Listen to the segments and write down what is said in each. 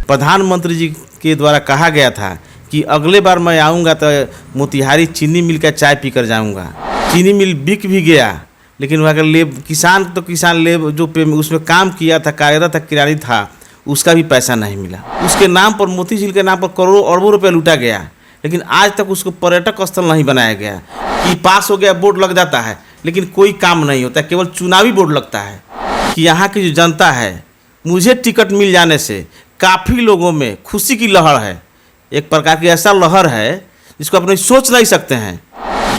प्रधानमंत्री जी के द्वारा कहा गया था कि अगले बार मैं आऊँगा तो मोतिहारी चीनी मिल का चाय पी कर जाऊँगा। चीनी मिल बिक भी गया, लेकिन वहाँ का किसान जो उसमें काम किया था, कार्यरत था, किरानी था, उसका भी पैसा नहीं मिला। उसके नाम पर, मोती झील के नाम पर करोड़ों अरबों रुपये लूटा गया, लेकिन आज तक उसको पर्यटक स्थल नहीं बनाया गया। कि पास हो गया बोर्ड लग जाता है, लेकिन कोई काम नहीं होता, केवल चुनावी बोर्ड लगता है। कि यहाँ की जो जनता है, मुझे टिकट मिल जाने से काफ़ी लोगों में खुशी की लहर है। एक प्रकार की ऐसा लहर है जिसको अपने सोच नहीं सकते हैं।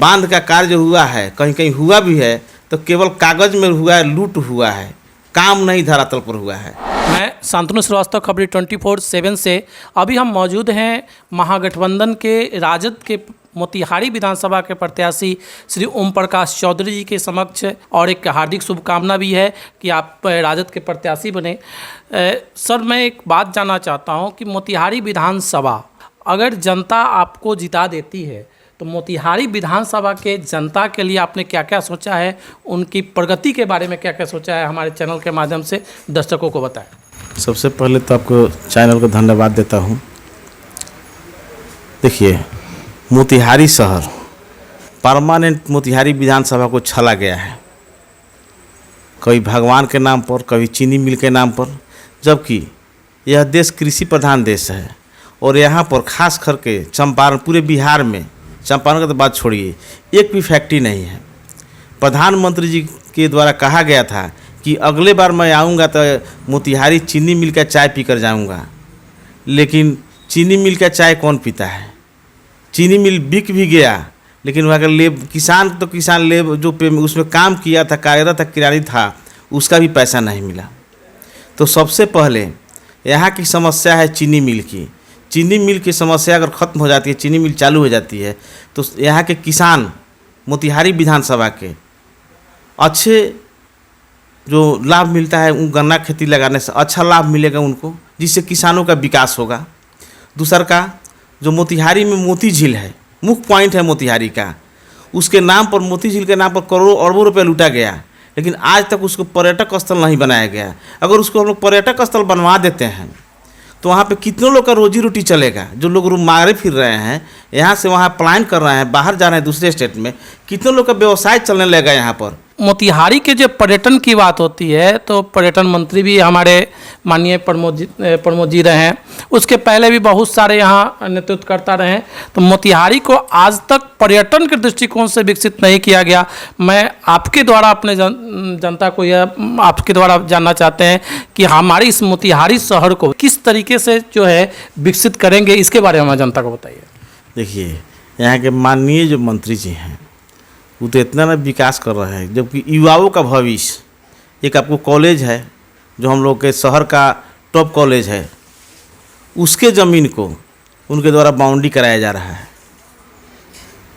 बांध का कार्य हुआ है, कहीं कहीं हुआ भी है तो केवल कागज़ में हुआ है, लूट हुआ है, काम नहीं धरातल पर हुआ है। मैं शांतनु श्रीवास्तव, खबरी 24/7 से। अभी हम मौजूद हैं महागठबंधन के राजद के मोतिहारी विधानसभा के प्रत्याशी श्री ओम प्रकाश चौधरी जी के समक्ष, और एक हार्दिक शुभकामना भी है कि आप राजद के प्रत्याशी बने। सर, मैं एक बात जानना चाहता हूं कि मोतिहारी विधानसभा अगर जनता आपको जिता देती है तो मोतिहारी विधानसभा के जनता के लिए आपने क्या क्या सोचा है, उनकी प्रगति के बारे में क्या क्या सोचा है, हमारे चैनल के माध्यम से दर्शकों को बताएं। सबसे पहले तो आपको चैनल को धन्यवाद देता हूं। देखिए, मोतिहारी शहर परमानेंट मोतिहारी विधानसभा को छला गया है, कभी भगवान के नाम पर, कभी चीनी मिल के नाम पर, जबकि यह देश कृषि प्रधान देश है। और यहाँ पर खास करके चंपारण, पूरे बिहार में, चंपारण का तो बात छोड़िए, एक भी फैक्ट्री नहीं है। प्रधानमंत्री जी के द्वारा कहा गया था कि अगले बार मैं आऊँगा तो मोतिहारी चीनी मिल का चाय पी कर जाऊँगा, लेकिन चीनी मिल का चाय कौन पीता है। चीनी मिल बिक भी गया, लेकिन वहाँ का किसान जो उसमें काम किया था, कार्यरत था, किरानी था, उसका भी पैसा नहीं मिला। तो सबसे पहले यहाँ की समस्या है चीनी मिल की। चीनी मिल की समस्या अगर ख़त्म हो जाती है, चीनी मिल चालू हो जाती है, तो यहाँ के किसान मोतिहारी विधानसभा के अच्छे जो लाभ मिलता है, गन्ना खेती लगाने से अच्छा लाभ मिलेगा उनको, जिससे किसानों का विकास होगा। दूसरा का, जो मोतिहारी में मोती झील है, मुख्य पॉइंट है मोतिहारी का, उसके नाम पर, मोती झील के नाम पर करोड़ों अरबों रुपये लूटा गया, लेकिन आज तक उसको पर्यटक स्थल नहीं बनाया गया। अगर उसको हम लोग पर्यटक स्थल बनवा देते हैं तो वहाँ पे कितने लोग का रोजी रोटी चलेगा। जो लोग मारे फिर रहे हैं, यहाँ से वहाँ पलायन कर रहे हैं, बाहर जा रहे हैं दूसरे स्टेट में, कितने लोग का व्यवसाय चलने लगेगा यहाँ पर। मोतिहारी के जो पर्यटन की बात होती है तो पर्यटन मंत्री भी हमारे माननीय प्रमोद जी रहे हैं, उसके पहले भी बहुत सारे यहाँ नेतृत्व करता रहे हैं। तो मोतिहारी को आज तक पर्यटन के दृष्टिकोण से विकसित नहीं किया गया। मैं आपके द्वारा अपने जनता को यह आपके द्वारा जानना चाहते हैं कि हमारी इस मोतिहारी शहर को किस तरीके से जो है विकसित करेंगे, इसके बारे में जनता को बताइए। देखिए, यहाँ के माननीय जो मंत्री जी हैं वो तो इतना ना विकास कर रहे हैं, जबकि युवाओं का भविष्य, एक आपको कॉलेज है जो हम लोग के शहर का टॉप कॉलेज है, उसके ज़मीन को उनके द्वारा बाउंड्री कराया जा रहा है,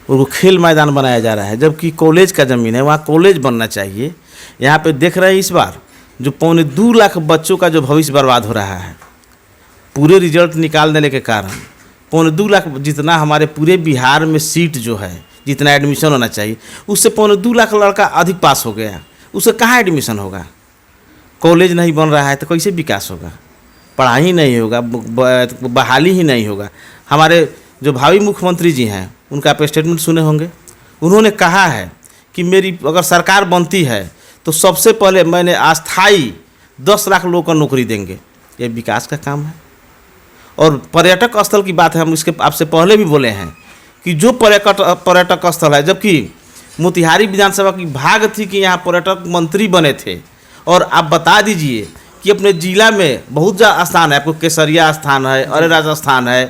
उनको खेल मैदान बनाया जा रहा है, जबकि कॉलेज का ज़मीन है, वहाँ कॉलेज बनना चाहिए। यहाँ पे देख रहे हैं इस बार जो 2.25 लाख बच्चों का जो भविष्य बर्बाद हो रहा है, पूरे रिजल्ट निकाल देने के कारण 2.25 लाख, जितना हमारे पूरे बिहार में सीट जो है, जितना एडमिशन होना चाहिए, उससे 2.25 लाख लड़का अधिक पास हो गया, उससे कहाँ एडमिशन होगा। कॉलेज नहीं बन रहा है तो कैसे विकास होगा, पढ़ाई नहीं होगा, बहाली ही नहीं होगा। हमारे जो भावी मुख्यमंत्री जी हैं, उनका आप स्टेटमेंट सुने होंगे, उन्होंने कहा है कि मेरी अगर सरकार बनती है तो सबसे पहले मैंने अस्थाई 10 लाख लोगों को नौकरी देंगे। ये विकास का काम है। और पर्यटक स्थल की बात है, हम इसके आपसे पहले भी बोले हैं कि जो पर्यटक स्थल है, जबकि मोतिहारी विधानसभा की भाग थी कि यहाँ पर्यटक मंत्री बने थे। और आप बता दीजिए कि अपने जिला में बहुत ज़्यादा स्थान है, आपको केसरिया स्थान है, अरेराज स्थान है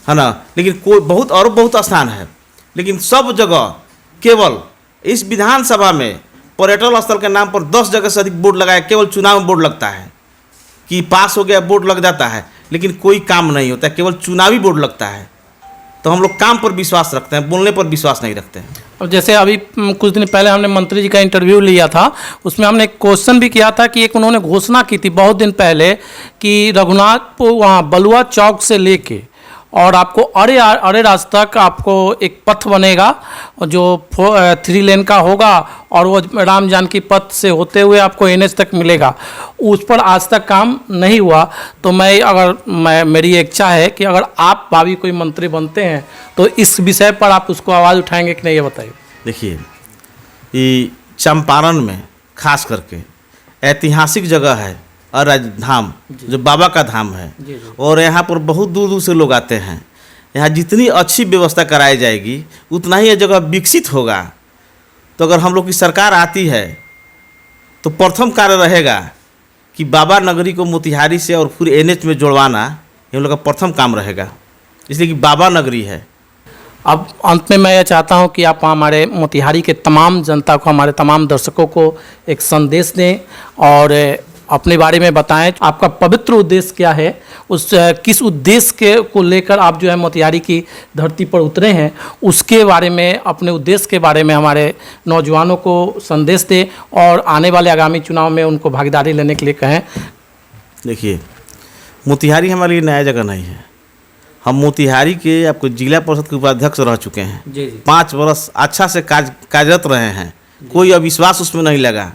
ना, लेकिन कोई बहुत स्थान है, लेकिन सब जगह केवल इस विधानसभा में पर्यटन स्थल के नाम पर 10 जगह से अधिक बोर्ड लगाया। केवल चुनाव में बोर्ड लगता है कि पास हो गया, बोर्ड लग जाता है, लेकिन कोई काम नहीं होता, केवल चुनावी बोर्ड लगता है। तो हम लोग काम पर विश्वास रखते हैं, बोलने पर विश्वास नहीं रखते हैं। अब जैसे अभी कुछ दिन पहले हमने मंत्री जी का इंटरव्यू लिया था, उसमें हमने एक क्वेश्चन भी किया था कि एक उन्होंने घोषणा की थी बहुत दिन पहले कि रघुनाथपुर, वहाँ बलुआ चौक से लेके और आपको अरे राज तक आपको एक पथ बनेगा जो 3 लेन का होगा और वो राम जानकी पथ से होते हुए आपको NH तक मिलेगा। उस पर आज तक काम नहीं हुआ। तो मेरी इच्छा है कि अगर आप भावी कोई मंत्री बनते हैं तो इस विषय पर आप उसको आवाज़ उठाएंगे कि नहीं, ये बताइए। देखिए, ये चंपारण में खास करके ऐतिहासिक जगह है और धाम जो बाबा का धाम है, और यहाँ पर बहुत दूर दूर से लोग आते हैं। यहाँ जितनी अच्छी व्यवस्था कराई जाएगी उतना ही यह जगह विकसित होगा। तो अगर हम लोग की सरकार आती है तो प्रथम कार्य रहेगा कि बाबा नगरी को मोतिहारी से और पूरे NH में जोड़वाना, ये हम लोग का प्रथम काम रहेगा, इसलिए कि बाबा नगरी है। अब अंत में मैं यह चाहता हूं कि आप हमारे मोतिहारी के तमाम जनता को, हमारे तमाम दर्शकों को एक संदेश दें और अपने बारे में बताएं। आपका पवित्र उद्देश्य क्या है, किस उद्देश्य को लेकर आप जो है मोतिहारी की धरती पर उतरे हैं, उसके बारे में, अपने उद्देश्य के बारे में हमारे नौजवानों को संदेश दें और आने वाले आगामी चुनाव में उनको भागीदारी लेने के लिए कहें। देखिए, मोतिहारी हमारे लिए नया जगह नहीं है। हम मोतिहारी के आपको जिला परिषद के उपाध्यक्ष रह चुके हैं। जी। 5 वर्ष अच्छा से कार्यरत रहे हैं, कोई अविश्वास उसमें नहीं लगा,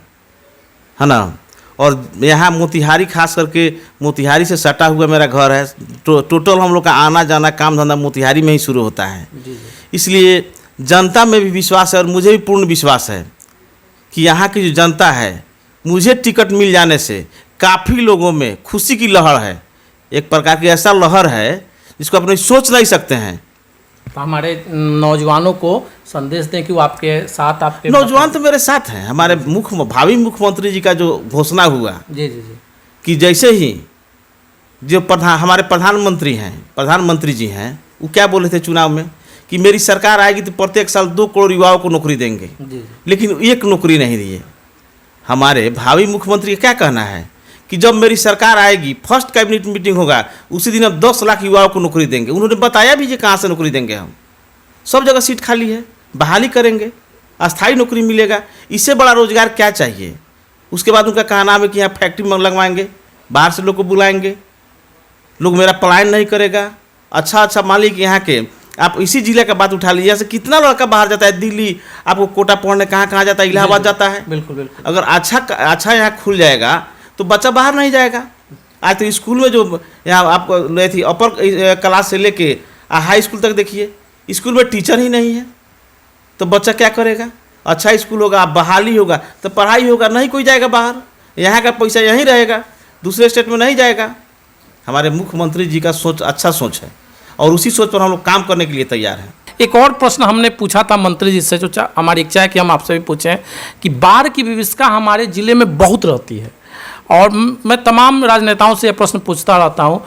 है ना। और यहाँ मोतिहारी, खास करके मोतिहारी से सटा हुआ मेरा घर है। टोटल हम लोग का आना जाना, काम धंधा मोतिहारी में ही शुरू होता है। इसलिए जनता में भी विश्वास है और मुझे भी पूर्ण विश्वास है कि यहाँ की जो जनता है, मुझे टिकट मिल जाने से काफ़ी लोगों में खुशी की लहर है। एक प्रकार की ऐसा लहर है जिसको अपने सोच नहीं सकते हैं। तो हमारे नौजवानों को संदेश दें कि वो आपके साथ, आपके नौजवान तो मेरे साथ हैं। हमारे भावी मुख्यमंत्री जी का जो घोषणा हुआ जी कि जैसे ही जो हमारे प्रधानमंत्री जी हैं, वो क्या बोले थे चुनाव में कि मेरी सरकार आएगी तो प्रत्येक साल 2 करोड़ युवाओं को नौकरी देंगे, लेकिन एक नौकरी नहीं दिए। हमारे भावी मुख्यमंत्री का क्या कहना है कि जब मेरी सरकार आएगी, फर्स्ट कैबिनेट मीटिंग होगा, उसी दिन हम 10 लाख युवाओं को नौकरी देंगे। उन्होंने बताया भी कि कहाँ से नौकरी देंगे। हम सब जगह सीट खाली है, बहाली करेंगे, अस्थायी नौकरी मिलेगा। इससे बड़ा रोजगार क्या चाहिए। उसके बाद उनका कहना है कि यहाँ फैक्ट्री में लगवाएंगे, बाहर से लोग को बुलाएंगे, लोग मेरा पलायन नहीं करेगा। अच्छा मान लीजिए कि यहाँ के आप इसी जिले का बात उठा लीजिए, जैसे कितना लड़का बाहर जाता है, दिल्ली आपको कोटा पढ़ने कहाँ जाता है, इलाहाबाद जाता है। बिल्कुल। अगर अच्छा यहाँ खुल जाएगा तो बच्चा बाहर नहीं जाएगा। आज तो स्कूल में जो यहाँ आपको ले थी अपर क्लास से लेके हाई स्कूल तक देखिए, स्कूल में टीचर ही नहीं है, तो बच्चा क्या करेगा। अच्छा स्कूल होगा, बहाली होगा तो पढ़ाई होगा, नहीं कोई जाएगा बाहर। यहाँ का पैसा यहीं रहेगा, दूसरे स्टेट में नहीं जाएगा। हमारे मुख्यमंत्री जी का सोच अच्छा सोच है और उसी सोच पर हम लोग काम करने के लिए तैयार हैं। एक और प्रश्न हमने पूछा था मंत्री जी से, जो हमारी इच्छा है कि हम आपसे भी पूछें कि बाढ़ की विभीषिका हमारे ज़िले में बहुत रहती है और मैं तमाम राजनेताओं से यह प्रश्न पूछता रहता हूं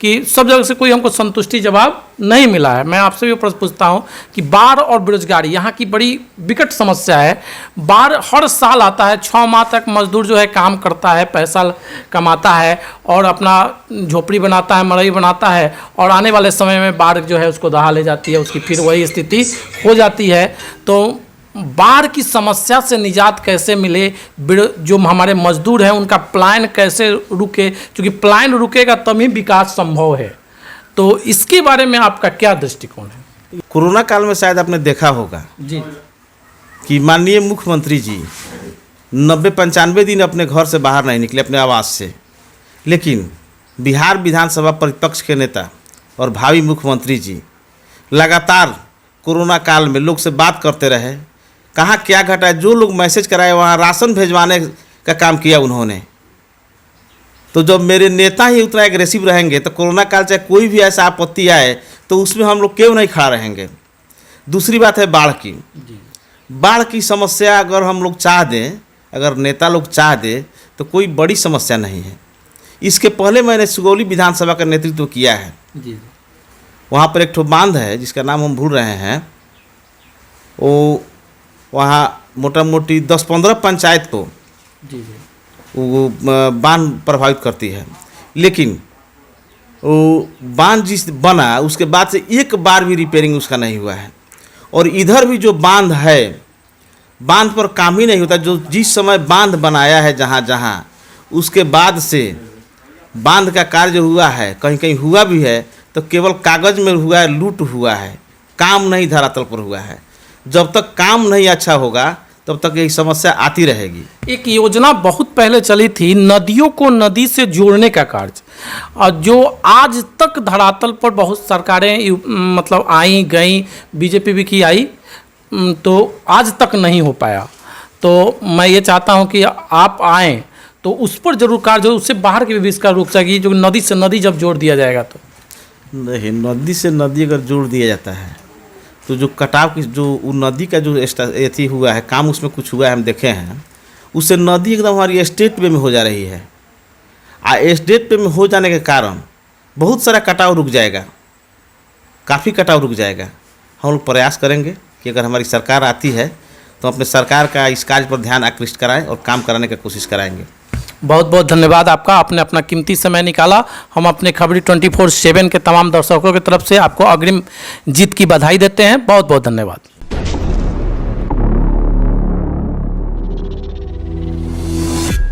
कि सब जगह से कोई हमको संतुष्टि जवाब नहीं मिला है। मैं आपसे भी प्रश्न पूछता हूं कि बाढ़ और बेरोजगारी यहाँ की बड़ी विकट समस्या है। बाढ़ हर साल आता है, 6 माह तक मजदूर जो है काम करता है, पैसा कमाता है और अपना झोपड़ी बनाता है, मड़ई बनाता है, और आने वाले समय में बाढ़ जो है उसको दहा ले जाती है, उसकी फिर वही स्थिति हो जाती है। तो बाढ़ की समस्या से निजात कैसे मिले, जो हमारे मजदूर हैं उनका पलायन कैसे रुके, क्योंकि पलायन रुकेगा तभी विकास संभव है। तो इसके बारे में आपका क्या दृष्टिकोण है। कोरोना काल में शायद आपने देखा होगा जी कि माननीय मुख्यमंत्री जी 90-95 दिन अपने घर से बाहर नहीं निकले, अपने आवास से। लेकिन बिहार विधानसभा प्रतिपक्ष के नेता और भावी मुख्यमंत्री जी लगातार कोरोना काल में लोग से बात करते रहे। कहाँ क्या घटा है, जो लोग मैसेज कराए वहाँ राशन भेजवाने का काम किया उन्होंने। तो जब मेरे नेता ही उतना एग्रेसिव रहेंगे तो कोरोना काल चाहे कोई भी ऐसा आपत्ति आए तो उसमें हम लोग क्यों नहीं खड़ा रहेंगे। दूसरी बात है बाढ़ की। बाढ़ की समस्या अगर हम लोग चाह दें, अगर नेता लोग चाह दें तो कोई बड़ी समस्या नहीं है। इसके पहले मैंने सुगौली विधानसभा का नेतृत्व किया है। वहाँ पर एक ठो बांध है जिसका नाम हम भूल रहे हैं, वो वहाँ मोटा मोटी 10-15 पंचायत को वो बांध प्रभावित करती है। लेकिन वो बांध जिस बना उसके बाद से एक बार भी रिपेयरिंग उसका नहीं हुआ है। और इधर भी जो बांध है, बांध पर काम ही नहीं होता। जो जिस समय बांध बनाया है जहाँ जहाँ, उसके बाद से बांध का कार्य जो हुआ है, कहीं कहीं हुआ भी है तो केवल कागज़ में हुआ है, लूट हुआ है, काम नहीं धरातल पर हुआ है। जब तक काम नहीं अच्छा होगा तब तक यही समस्या आती रहेगी। एक योजना बहुत पहले चली थी, नदियों को नदी से जोड़ने का कार्य, और जो आज तक धरातल पर बहुत सरकारें मतलब आई गई, बीजेपी भी की आई, तो आज तक नहीं हो पाया। तो मैं ये चाहता हूँ कि आप आएँ तो उस पर जरूर कार्य हो, उससे बाहर के भी इसका रुक सकेगी, जो नदी से नदी जब जोड़ दिया जाएगा तो। नहीं, नदी से नदी अगर जोड़ दिया जाता है तो जो कटाव की जो वो नदी का जो एथी हुआ है, काम उसमें कुछ हुआ है, हम देखे हैं, उससे नदी एकदम हमारी स्टेट वे में हो जा रही है। स्टेट वे में हो जाने के कारण बहुत सारा कटाव रुक जाएगा, काफ़ी कटाव रुक जाएगा। हम लोग प्रयास करेंगे कि अगर हमारी सरकार आती है तो अपने सरकार का इस कार्य पर ध्यान आकृष्ट कराएं और काम कराने की कोशिश कराएंगे। बहुत बहुत धन्यवाद आपका, आपने अपना कीमती समय निकाला। हम अपने खबरी 24/7 के तमाम दर्शकों की तरफ से आपको अग्रिम जीत की बधाई देते हैं। बहुत बहुत धन्यवाद।